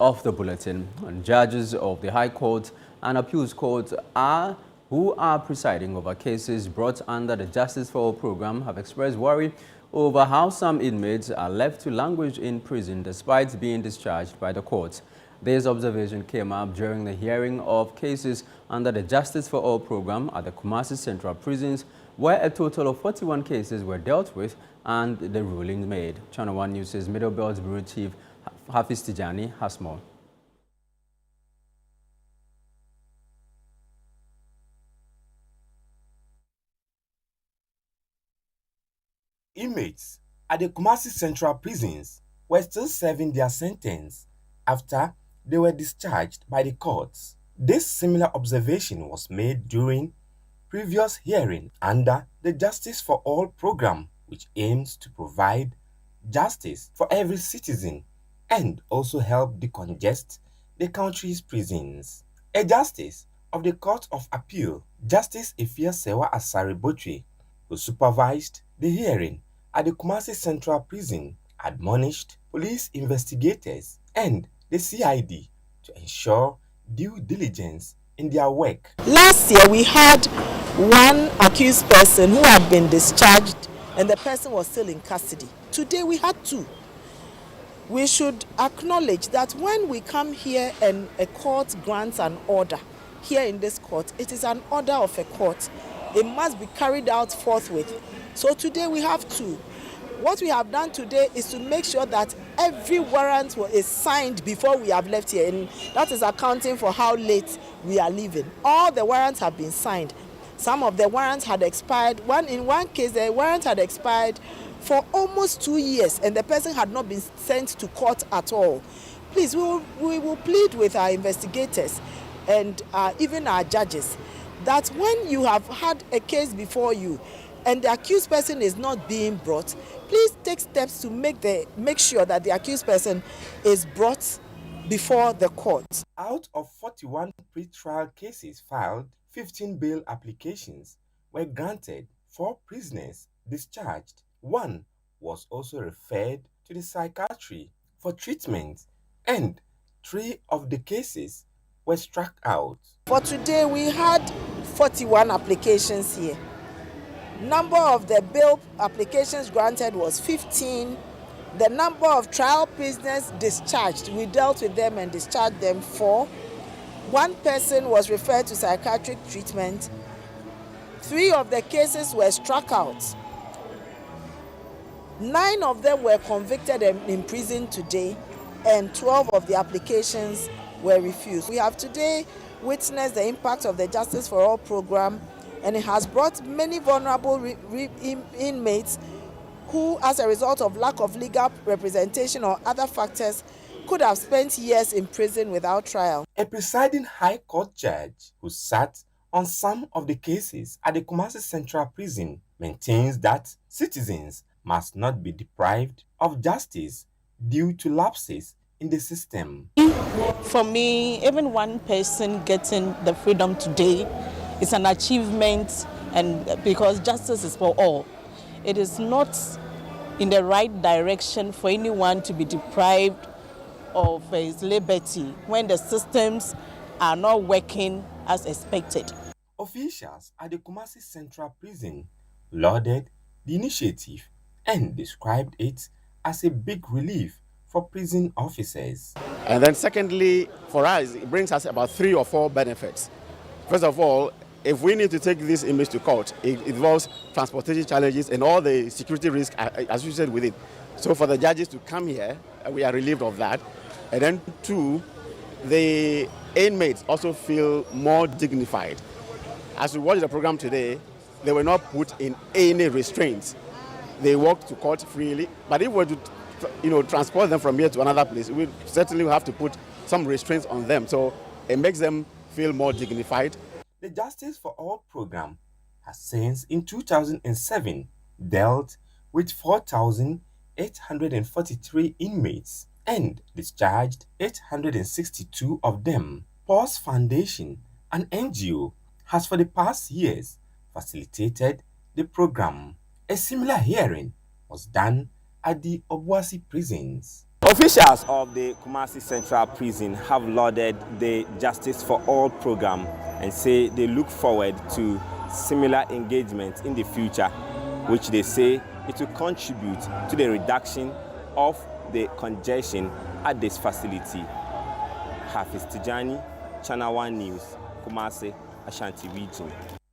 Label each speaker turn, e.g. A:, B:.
A: Of the bulletin, and judges of the High Court and Appeals Court who are presiding over cases brought under the Justice for All program have expressed worry over how some inmates are left to languish in prison despite being discharged by the courts. This observation came up during the hearing of cases under the Justice for All program at the Kumasi Central Prisons, where a total of 41 cases were dealt with and the ruling made. Channel One News' Middle Belt Bureau Chief Hafiz Tijani has more.
B: Inmates at the Kumasi Central Prisons were still serving their sentence after they were discharged by the courts. This similar observation was made during previous hearing under the Justice for All program, which aims to provide justice for every citizen and also help decongest the country's prisons. A justice of the Court of Appeal, Justice Efia-Sewa Asare-Botwe, who supervised the hearing at the Kumasi Central Prison, admonished police investigators and the CID to ensure due diligence in their work.
C: Last year, we had one accused person who had been discharged and the person was still in custody. Today, we had two. We should acknowledge that when we come here and a court grants an order, here in this court, it is an order of a court. It must be carried out forthwith. So today we have two. What we have done today is to make sure that every warrant is signed before we have left here, and that is accounting for how late we are leaving. All the warrants have been signed. Some of the warrants had expired. In one case, the warrant had expired for almost 2 years, and the person had not been sent to court at all. Please, we will plead with our investigators and even our judges that when you have had a case before you and the accused person is not being brought, please take steps to make sure that the accused person is brought before the court.
B: Out of 41 pre-trial cases filed, 15 bail applications were granted, 4 prisoners discharged. 1 was also referred to the psychiatry for treatment, and 3 of the cases were struck out.
C: For today, we had 41 applications here. Number of the bail applications granted was 15. The number of trial prisoners discharged, we dealt with them and discharged them 4. 1 person was referred to psychiatric treatment. 3 of the cases were struck out. 9 of them were convicted and imprisoned today, and 12 of the applications were refused. We have today witnessed the impact of the Justice for All program, and it has brought many vulnerable inmates who, as a result of lack of legal representation or other factors, could have spent years in prison without trial.
B: A presiding High Court judge who sat on some of the cases at the Kumasi Central Prison maintains that citizens must not be deprived of justice due to lapses in the system.
D: For me, even one person getting the freedom today is an achievement, and because justice is for all. It is not in the right direction for anyone to be deprived of his liberty when the systems are not working as expected.
B: Officials at the Kumasi Central Prison lauded the initiative and described it as a big relief for prison officers.
E: And then secondly, for us, it brings us about 3 or 4 benefits. First of all, if we need to take this image to court, it involves transportation challenges and all the security risks associated with it. So for the judges to come here, we are relieved of that. And then 2, the inmates also feel more dignified. As we watch the program today, they were not put in any restraints. They walked to court freely, but if we were to transport them from here to another place, we certainly have to put some restraints on them. So it makes them feel more dignified.
B: The Justice for All program has since in 2007 dealt with 4,843 inmates and discharged 862 of them. Pause Foundation, an NGO, has for the past years facilitated the program. A similar hearing was done at the Obuasi prisons. Officials of the Kumasi Central Prison have lauded the Justice for All program and say they look forward to similar engagement in the future, which they say it will contribute to the reduction of the congestion at this facility. Hafiz Tijani, Channel One News, Kumasi, Ashanti Region.